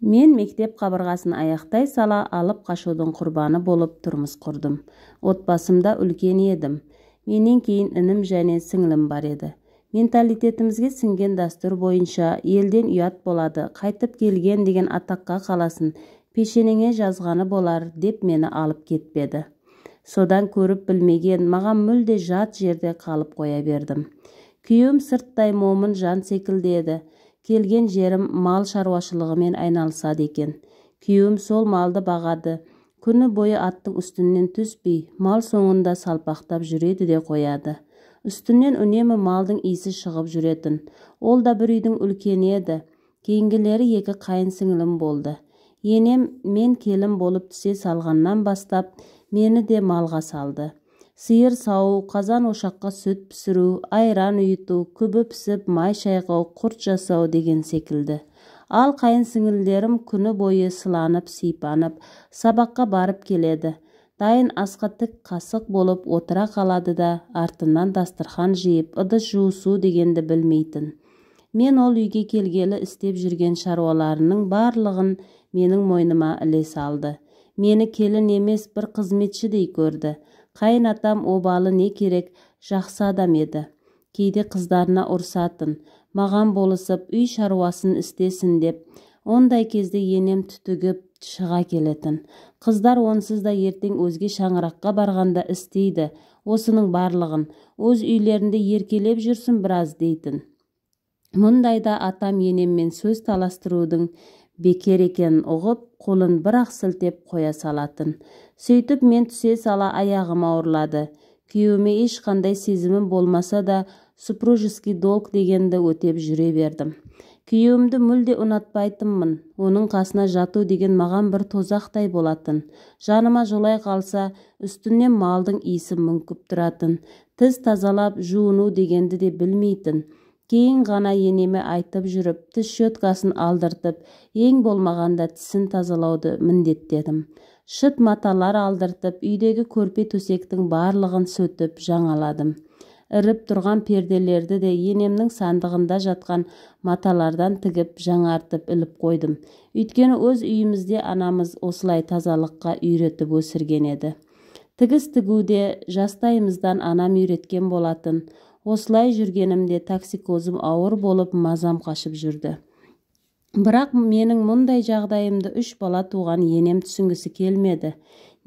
Мен мектеп қабырғасын аяқтай сала алып қашудың құрбаны болып тұрмыс құрдым. Отбасымда үлкен едім. Менен кейін інім және сіңлім бар еді. Менталитетімізге сіңген дәстүр бойынша елден ұят болады, қайтып келген деген атаққа қаласын, пешенеңе жазғаны болар деп мені алып кетпеді. Содан көріп білмеген, маған мүлде жат жерде қалып қоя бердім. Күйеуім сырттай момын жан секілді еді. Келген жерім мал шаруашылығымен айналысады екен. Күйеуім сол малды бағады. Күні бойы аттың үстінен түспей, мал соңында салпақтап жүреді де қояды. Үстінен үнемі малдың иісі шығып жүретін. Ол да бір үйдің үлкені еді. Кейінгілері екі қайын сіңілім болды. Енем мен келін болып түсе салғаннан бастап, мені де малға салды. Сиыр сау, қазан ошаққа сүт пісіру, айран үйіту, күбі пісіп, май шайқау, құрт жасау деген секілді. Ал қайын сіңілдерім күні бойы сыланып, сипанып, сабаққа барып келеді. Дайын асқа тік қасық болып отыра қалады да, артынан дастархан жиып, ыдыс жуысу дегенді білмейтін. Мен ол үйге келгелі істеп жүрген шаруаларының барлығын менің мойныма іле салды. Мені келін емес бір қызметшідей көрді. Қайын атам обалы не керек, жақсы адам еді. Кейде қыздарына ұрсатын, маған болысып үй шаруасын істесін деп, ондай кезде енем түтігіп шыға келетін. Қыздар онсыз да ертең өзге шаңыраққа барғанда істейді, осының барлығын, өз үйлерінде еркелеп жүрсін біраз дейтін. Мұндайда атам енеммен сөз таластырудың бекер екенін ұғып, қолын бір-ақ сілтеп қоя салатын. Сөйтіп мен түсе сала аяғым ауырлады. Күйеуіме ешқандай сезімім болмаса да, супружеский долг дегенді өтеп жүре бердім. Күйеуімді мүлде ұнатпайтынмын. Оның қасына жату деген маған бір тозақтай болатын. Жаныма жолай қалса, үстінен малдың иісі мүңкіп тұратын. Тіс тазалап, жуыну дегенді де білмейтін. Кейін ғана енеме айтып жүріп, тіс щеткасын алдыртып, ең болмағанда тісін тазалауды міндеттедім. Шыт маталар алдыртып, үйдегі көрпе төсектің барлығын сөтіп жаңаладым. Іріп тұрған перделерді де енемнің сандығында жатқан маталардан тігіп, жаңартып іліп қойдым. Өйткені өз үйімізде анамыз осылай тазалыққа үйретіп өсірген еді. Тігіс тігуде жастайымыздан анам үйреткен болатын. Осылай жүргенімде токсикозым ауыр болып мазам қашып жүрді. Бірақ менің мұндай жағдайымды 3 бала туған енем түсінгісі келмеді.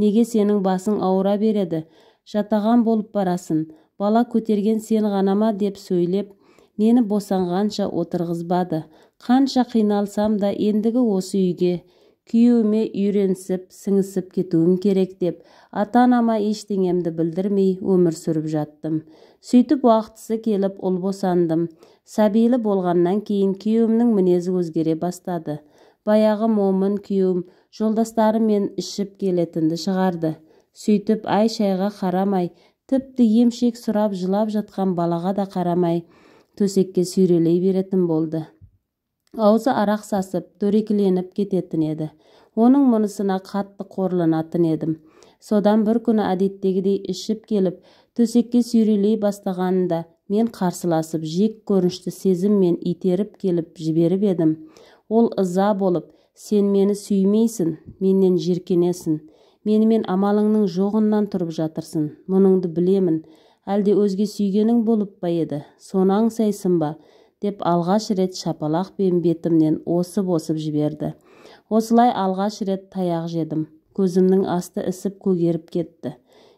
Неге сенің басың ауыра береді? Жатаған болып барасын. Бала көтерген сен ғана ма деп сөйлеп, мені босанғанша отырғызбады. Қанша қиналсам да ендігі осы үйге күйеуіме үйренсіп, сіңісіп кетуім керек деп, ата-анама ештеңемді білдірмей өмір сүріп жаттым. Сөйтіп уақытысы келіп ұл босандым. Сәбилі болғаннан кейін күйеуімнің мінезі өзгере бастады. Баяғы момын күйеуім жолдастарымен ішіп келетінді шығарды. Сөйтіп ай шайға қарамай, тіпті емшек сұрап жылап жатқан балаға да қарамай, төсекке сүйрелей беретін болды. Аузы арақ сасып, дөрекіленіп кететін еді. Оның мұнысына қатты қорланатын едім. Содан бір күні әдеттегідей ішіп келіп, төсекке сүйрелей бастағанында мен қарсыласып, жек көрінішті сезіммен итеріп келіп жіберіп едім. Ол ыза болып, сен мені сүймейсің, менен жиркенесің. Менімен амалыңның жоғынан тұрып жатырсың. Мұныңды білемін. Әлде өзге сүйгенің болып па еді? Соны аңсайсың ба? Деп алғаш рет шапалақпен бетімнен осып жіберді. Осылай алғаш рет таяқ жедім. Көзімнің асты ісіп көгеріп кетті.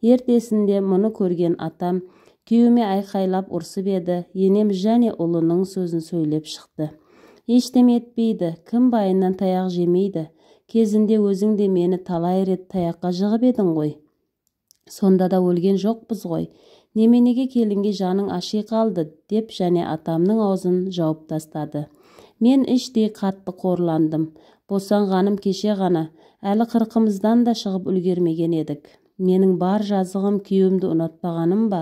Ертесінде мұны көрген атам күйеуіме айқайлап ұрсып еді. Енем және ұлының сөзін сөйлеп шықты. Ештеме етпейді, кім байынан таяқ жемейді. Кезінде өзің де мені талай рет таяққа жығып едің ғой. Сонда да өлген жоқпыз ғой. Неменеге келінге жаның аши қалды деп және атамның аузын жауып тастады. Мен іштей қатты қорландым. Босанғаным кеше ғана, әлі қырқымыздан да шығып үлгермеген едік. Менің бар жазығым күйеуімді ұнатпағаным ба?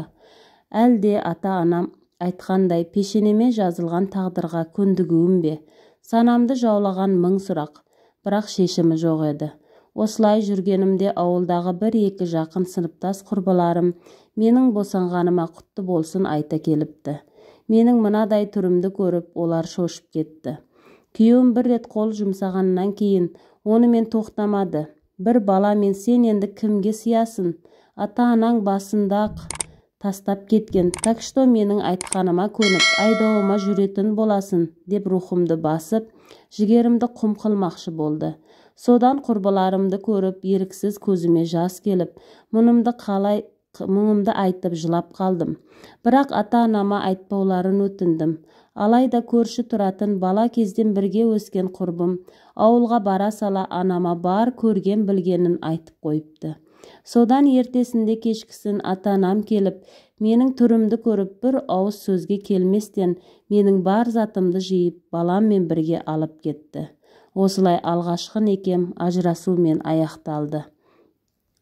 Әлде ата-анам айтқандай пешенеме жазылған тағдырға көндігуім бе? Санамды жаулаған мың сұрақ, бірақ шешімі жоқ еді. Осылай жүргенімде ауылдағы 1-2 жақын сыныптас құрбыларым менің босанғаныма құтты болсын айта келіпті. Менің мынадай түрімді көріп, олар шошып кетті. Күйеуім бір рет қол жұмсағаннан кейін онымен тоқтамады. Бір бала мен сен енді кімге сиясың? Ата-анаң басында-ақ тастап кеткен. Так что менің айтқаныма көніп, айдауыма жүретін боласың, деп рухымды басып, жігерімді құм қылмақшы болды. Содан құрбыларымды көріп, еріксіз көзіме жас келіп, мұңымды айтып жылап қалдым. Бірақ ата-анама айтпауларын өтіндім. Алайда көрші тұратын бала кезден бірге өскен құрбым ауылға бара сала анама бар көрген білгенін айтып қойыпты. Содан ертесінде кешкісін ата-анам келіп, менің түрімді көріп бір ауыз сөзге келместен менің бар затымды жиып баламмен бірге алып кетті. Осылай алғашқы некем ажырасумен аяқталды.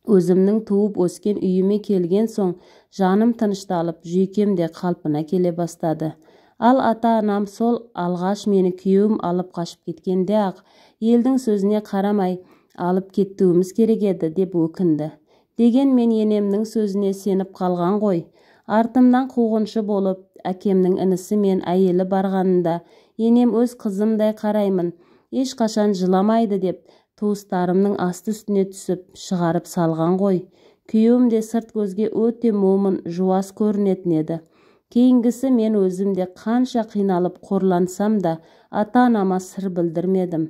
Өзімнің туып өскен үйіме келген соң жаным тынышталып, жүйкем де қалпына келе бастады. Ал ата-анам сол алғаш мені күйеуім алып қашып кеткенде-ақ елдің сөзіне қарамай алып кеттуіміз керек еді деп өкінді. Дегенмен енемнің сөзіне сеніп қалған ғой. Артымнан қуғыншы болып, әкемнің інісі мен әйелі барғанында енем өз қызымдай қараймын, ешқашан жыламайды деп туыстарымның асты үстіне түсіп шығарып салған ғой. Күйеуім де сырт көзге өте момын, жуас көрінетін еді. Кейінгісі мен өзімде қанша қиналып қорлансам да ата-анама сыр білдірмедім.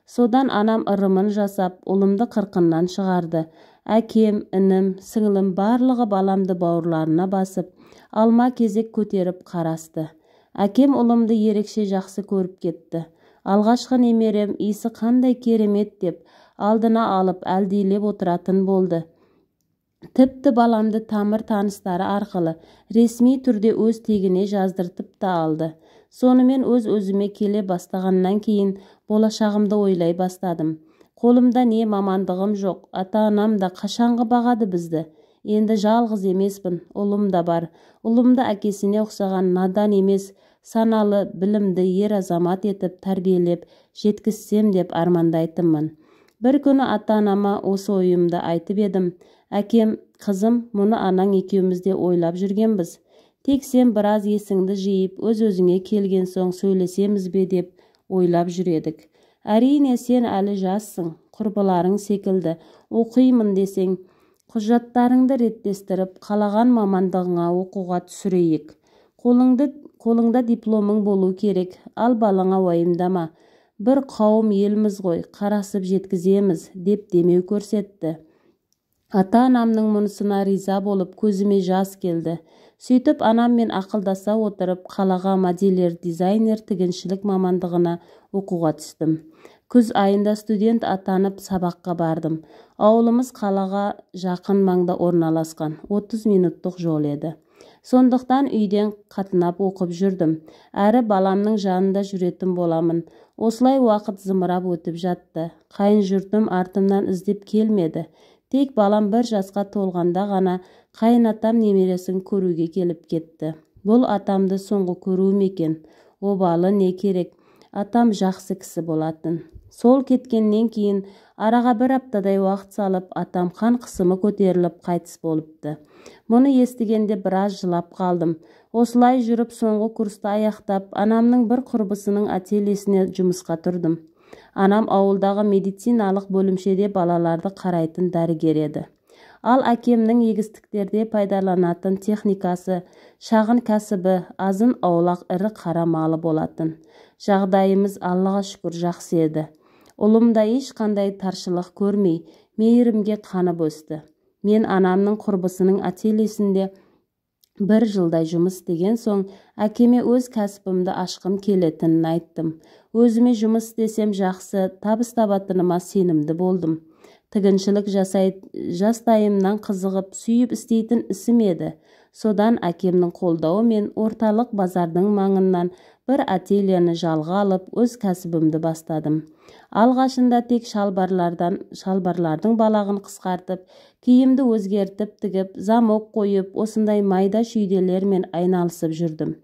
Содан анам ырымын жасап, ұлымды қырқыннан шығарды. Әкем, інім, сіңілім барлығы баламды бауырларына басып, алма кезек көтеріп қарасты. Әкем ұлымды ерекше жақсы көріп кетті. Алғашқы немерем исі қандай керемет деп алдына алып әлдилеп отыратын болды. Тіпті баламды тамыр таныстары арқылы ресми түрде өз тегіне жаздыртып та алды. Сонымен өз-өзіме келе бастағаннан кейін болашағымды ойлай бастадым. Қолымда не мамандығым жоқ, ата-анам да қашанғы бағады бізді. Енді жалғыз емеспін, ұлым да бар. Ұлымды әкесіне ұқсаған надан емес, саналы, білімді ер азамат етіп тәрбиелеп жеткізсем деп армандайтынмын. Бір күні ата-анама осы ойымды айтып едім. Әкем, қызым, мұны анаң екеумізде ойлап жүргенбіз. Тек сен біраз есіңді жиып, өз-өзіңе келген соң сөйлесеміз бе деп ойлап жүредік. Әрине сен әлі жассың, құрбыларың секілді. Оқимын десең, құжаттарыңды реттестіріп, қалаған мамандығыңа оқуға түсірейік. Қолыңда дипломың болу керек, ал балаңа уайымдама. Бір қауым елміз ғой, қарасып жеткіземіз, деп демеу көрсетті. Ата-анамның мұнысына риза болып көзіме жас келді. Сөйтіп анаммен ақылдаса отырып, қалаға модельер, дизайнер, тігіншілік мамандығына оқуға түстім. Күз айында студент атанып сабаққа бардым. Ауылымыз қалаға жақын маңда орналасқан, 30 минуттық жол еді. Сондықтан үйден қатынап оқып жүрдім. Әрі баламның жанында жүретін боламын. Осылай уақыт зымырап өтіп жатты. Қайын жұртым артымнан іздеп келмеді. Тек балам 1 жасқа толғанда ғана қайынатам немересін көруге келіп кетті. Бұл атамды соңғы көруім екен. Обалы не керек? Атам жақсы кісі болатын. Сол кеткеннен кейін араға 1 аптадай уақыт салып, атам қан қысымы көтеріліп қайтыс болыпты. Мұны естігенде біраз жылап қалдым. Осылай жүріп соңғы курсты аяқтап, анамның бір құрбысының ательесіне жұмысқа тұрдым. Анам ауылдағы медициналық бөлімшеде балаларды қарайтын дәрігер еді. Ал әкемнің егістіктерде пайдаланатын техникасы, шағын кәсібі, азын аулақ ірі қара малы болатын. Жағдайымыз Аллаға шүкір жақсы еді. Ұлымда ешқандай таршылық көрмей, мейірімге қанып өсті. Мен анамның құрбысының ательесінде 1 жылдай жұмыс істеген соң, әкеме өз кәсібімді ашқым келетінін айттым. Өзіме жұмыс істесем жақсы, табыс табатыныма сенімді болдым. Тігіншілік жастайымнан қызығып, сүйіп істейтін ісім еді. Содан әкемнің қолдауымен орталық базардың маңынан бір ательені жалға алып, өз кәсібімді бастадым. Алғашында тек шалбарлардың балағын қысқартып, киімді өзгертіп тігіп, замок қойып, осындай майда шүйделермен айналысып жүрдім.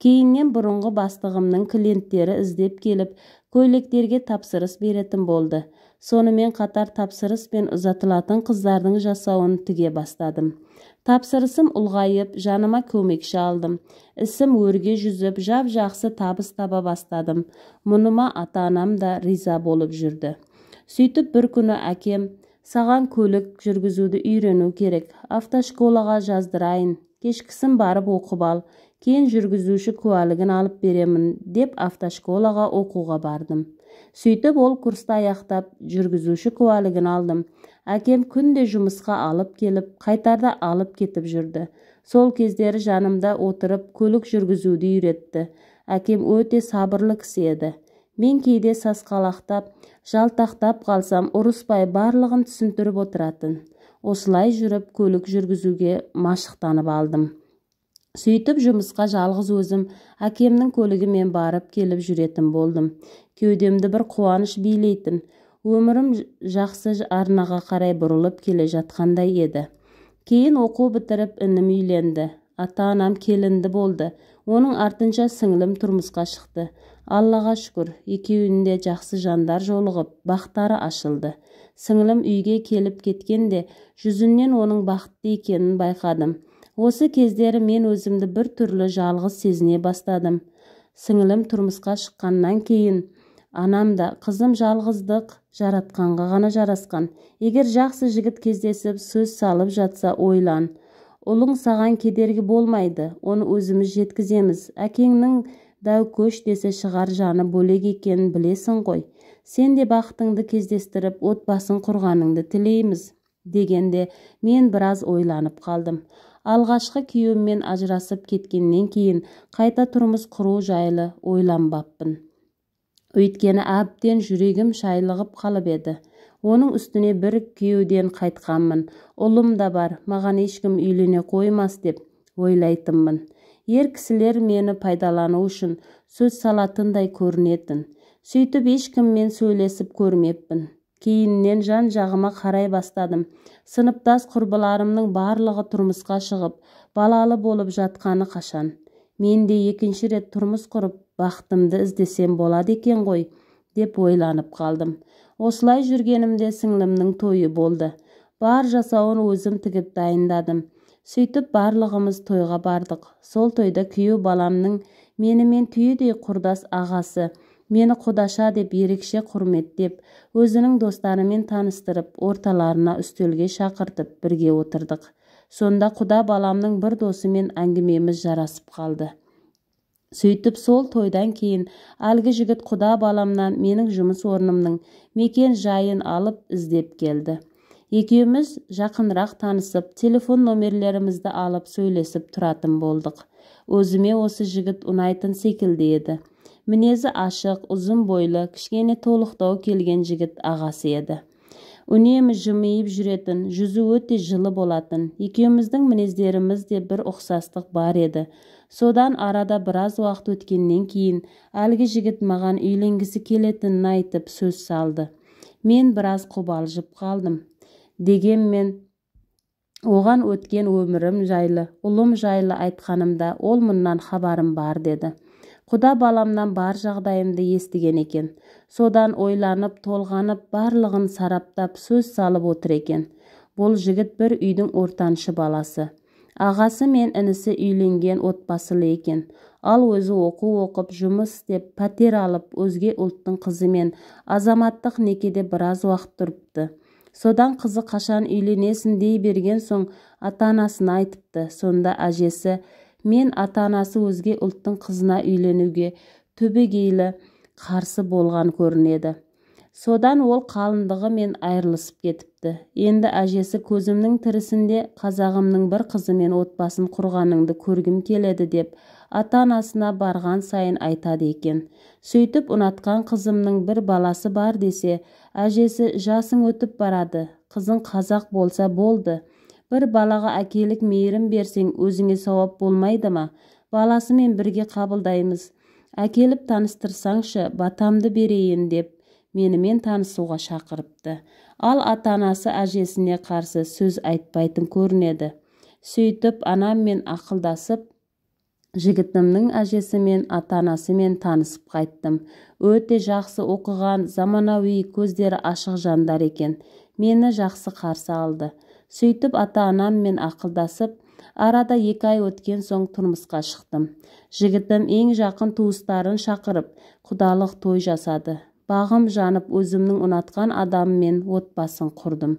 Кейіннен бұрынғы бастығымның клиенттері іздеп келіп, көйлектерге тапсырыс беретін болды. Сонымен қатар тапсырыспен ұзатылатын қыздардың жасауын тіге бастадым. Тапсырысым ұлғайып, жаныма көмекші алдым. Ісім өрге жүзіп, жап-жақсы табыс таба бастадым. Мұныма ата-анам да риза болып жүрді. Сөйтіп бір күні әкем, саған көлік жүргізуді үйрену керек, автошколаға жаздырайын, кешкісін барып оқып ал, кейін жүргізуші куәлігін алып беремін деп автошколаға оқуға бардым. Сөйтіп ол курсты аяқтап, жүргізуші куәлігін алдым. Әкем күнде жұмысқа алып келіп, қайтарда алып кетіп жүрді. Сол кездері жанымда отырып, көлік жүргізуді үйретті. Әкем өте сабырлы кісі еді. Мен кейде сасқалақтап, жалтақтап қалсам, ұрыспай барлығын түсіндіріп отыратын. Осылай жүріп, көлік жүргізуге машықтанып алдым. Сөйтіп жұмысқа жалғыз өзім әкемнің көлігімен барып келіп жүретін болдым. Кеудемді бір қуаныш билейтін, өмірім жақсы арнаға қарай бұрылып келе жатқандай еді. Кейін оқу бітіріп інім үйленді. Ата-анам келінді болды. Оның артынша сіңілім тұрмысқа шықты. Аллаға шүкір, екеуінде жақсы жандар жолығып, бақтары ашылды. Сіңілім үйге келіп кеткенде, жүзінен оның бақытты екенін байқадым. Осы кездері мен өзімді бір түрлі жалғыз сезіне бастадым. Сіңілім тұрмысқа шыққаннан кейін, анам да қызым жалғыздық жаратқанға ғана жарасқан. Егер жақсы жігіт кездесіп, сөз салып жатса ойлан. Ұлың саған кедергі болмайды, оны өзіміз жеткіземіз. Әкеңнің дәу көш десе шығар жаны бөлек екенін білесің ғой. Сен де бақытыңды кездестіріп, отбасын құрғаныңды тілейміз. Дегенде мен біраз ойланып қалдым. Алғашқы күйеуіммен ажырасып кеткеннен кейін қайта тұрмыс құру жайлы ойланбаппын. Өйткені әбден жүрегім шайлығып қалып еді. Оның үстіне бір күйеуден қайтқанмын. Ұлым да бар, маған ешкім үйлене қоймас деп ойлайтынмын. Ер кісілер мені пайдалану үшін сөз салатындай көрінетін. Сөйтіп ешкіммен сөйлесіп көрмеппін. Кейіннен жан жағыма қарай бастадым. Сыныптас құрбыларымның барлығы тұрмысқа шығып, балалы болып жатқаны қашан. Мен де екінші рет тұрмыс құрып, бақытымды іздесем болады екен ғой, деп ойланып қалдым. Осылай жүргенімде сіңлімнің тойы болды. Бар жасауын өзім тігіп дайындадым. Сөйтіп барлығымыз тойға бардық. Сол тойда күйеу баламның менімен түйедей құрдас ағасы, мені құдаша деп ерекше құрметтеп, өзінің достарымен таныстырып, орталарына үстелге шақыртып бірге отырдық. Сонда құда баламның бір досымен әңгімеміз жарасып қалды. Сөйтіп сол тойдан кейін әлгі жігіт құда баламнан менің жұмыс орнымның мекен жайын алып іздеп келді. Екеуміз жақынырақ танысып, телефон номерлерімізді алып сөйлесіп тұратын болдық. Өзіме осы жігіт ұнайтын секілді еді. Мінезі ашық, ұзын бойлы, кішкене толықтау келген жігіт ағасы еді. Үнемі жымиып жүретін, жүзі өте жылы болатын. Екеуміздің мінездерімізде бір ұқсастық бар еді. Содан арада біраз уақыт өткеннен кейін әлгі жігіт маған үйленгісі келетінін айтып сөз салды. Мен біраз қобалжып қалдым. Дегенмен оған өткен өмірім жайлы, ұлым жайлы айтқанымда ол мұнан хабарым бар деді. Құда баламнан бар жағдайымды естіген екен. Содан ойланып, толғанып, барлығын сараптап сөз салып отыр екен. Бұл жігіт бір үйдің ортаншы баласы. Ағасы мен інісі үйленген отбасылы екен. Ал өзі оқу оқып, жұмыс істеп, пәтер алып, өзге ұлттың қызымен азаматтық некеде біраз уақыт тұрыпты. Содан қызы қашан үйленесің дей берген соң ата-анасына айтыпты. Сонда әжесі, мен ата-анасы өзге ұлттың қызына үйленуге түбегейлі қарсы болған көрінеді. Содан ол қалыңдығы мен айырылысып кетіпті. Енді әжесі көзімнің тірісінде қазағымның бір қызымен отбасын құрғаныңды көргім келеді деп ата-анасына барған сайын айтады екен. Сөйтіп ұнатқан қызымның бір баласы бар десе, әжесі жасың өтіп барады, қызың қазақ болса болды. Бір балаға әкелік мейірім берсең өзіңе сауап болмайды ма? Баласымен бірге қабылдаймыз. Әкеліп таныстырсаңшы, батамды берейін деп менімен танысуға шақырыпты. Ал ата-анасы әжесіне қарсы сөз айтпайтын көрінеді. Сөйтіп анаммен ақылдасып, Жігітімнің әжесімен, ата-анасымен танысып қайттым. Өте жақсы оқыған, заманауи, көздері ашық жандар екен. Мені жақсы қарсы алды. Сөйтіп ата-анаммен ақылдасып, арада 2 ай өткен соң тұрмысқа шықтым. Жігітім ең жақын туыстарын шақырып, құдалық той жасады. Бағым жанып, өзімнің ұнатқан адаммен отбасын құрдым.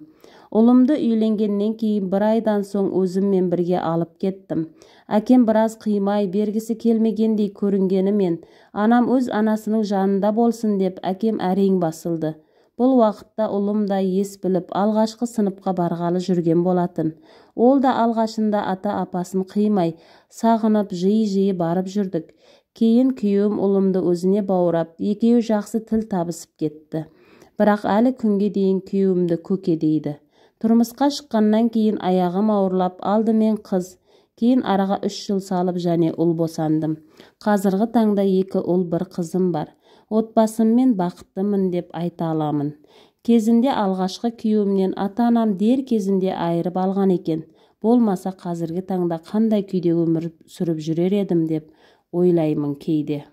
Ұлымды үйленгеннен кейін 1 айдан соң өзіммен бірге алып кеттім. Әкем біраз қимай бергісі келмегендей көрінгенімен, анам өз анасының жанында болсын деп әкем әрең басылды. Бұл уақытта ұлым да ес біліп, алғашқы сыныпқа барғалы жүрген болатын. Ол да алғашында ата-апасын қимай, сағынып, жиі барып жүрдік. Кейін күйеуім ұлымды өзіне баурап, екеуі жақсы тіл табысып кетті. Бірақ әлі күнге дейін күйеуімді көке дейді. Тұрмысқа шыққаннан кейін аяғым ауырлап, алдымен қыз, кейін араға 3 жыл салып және ұл босандым. Қазіргі таңда 2 ұл 1 қызым бар. Отбасыммен бақыттымын деп айта аламын. Кезінде алғашқы күйеуімнен ата-анам дер кезінде айырып алған екен. Болмаса қазіргі таңда қандай күйде өмір сүріп жүрер едім деп ойлаймын кейде.